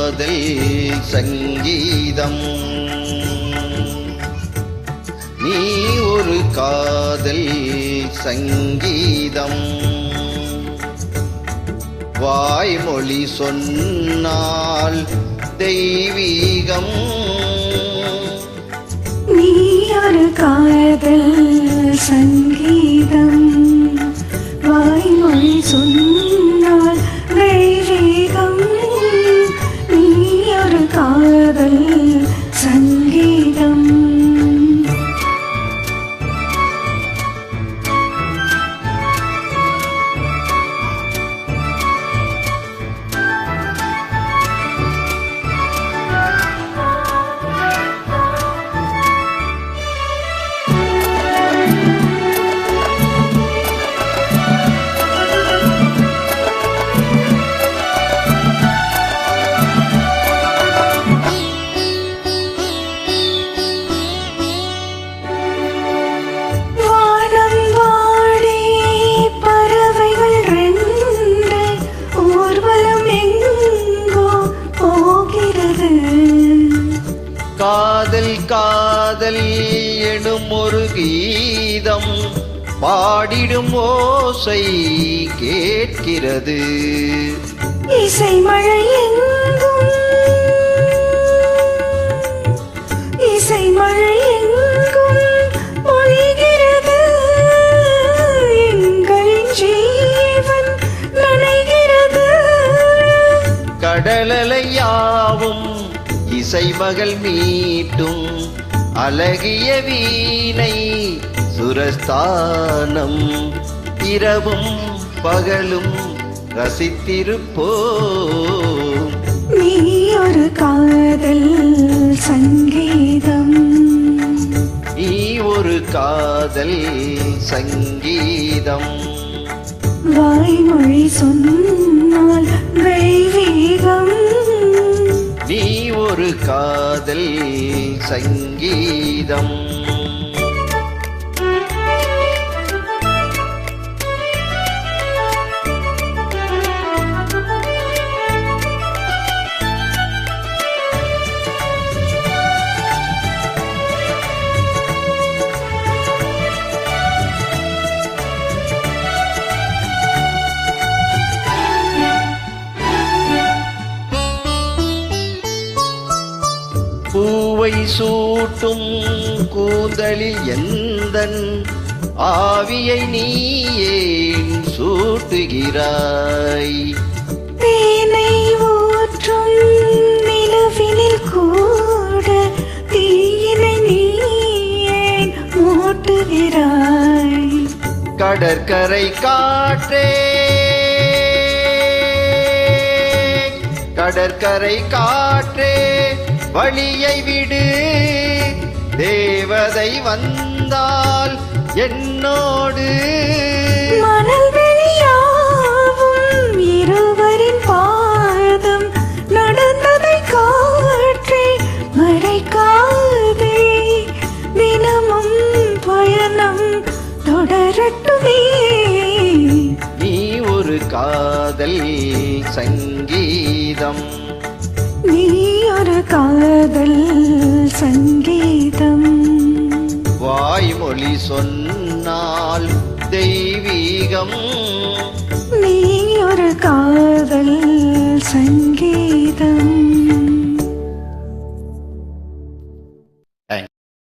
காதல் சங்கீதம். நீ ஒரு காதல் சங்கீதம். வாய்மொழி சொன்னால் தெய்வீகம். நீ ஒரு காதல் சங்கீதம். வாய்மொழி சொன்னால் தெய்வீகம். நீ ஒரு காதல் சங்கீதம். காதல் காதல் எனும் ஒரு கீதம் பாடிடும் ஓசை கேட்கிறது. இசை மழை எங்கும் இசை மழை எங்கும் பொழிகிறது. எங்கள் ஜீவன் நனைகிறது. கடலலையாவும் இசை மகள் மீட்டும் அழகிய வீணை சுரஸ்தானம். இரவும் பகலும் ரசித்திருப்போம். நீ ஒரு காதல் சங்கீதம். நீ ஒரு காதல் சங்கீதம். வாய்மொழி சொன்னால் தெய்வீகம். நீ ஒரு காதல் சங்கீதம். பூவை சூட்டும் கூந்தலில் எந்தன் ஆவியை நீ ஏன் சூட்டுகிறாய்? தேனை ஊற்றும் நிலவினில் கூட தீயினை நீ ஏன் மூட்டுகிறாய்? கடற்கரை காற்றே கடற்கரை காற்றே வழியை விடு. தேவதை வந்தால் என்னோடு. மணல் வெளியாவும் இருவரின் பாதம் நடந்ததை காற்றே மறைக்காதே. தினமும் பயணம் தொடரட்டுமே. நீ ஒரு காதல் சங்கீதம். நீ ஒரு காதல் சங்கீதம். வாய்மொழி சொன்னால் தெய்வீகம்.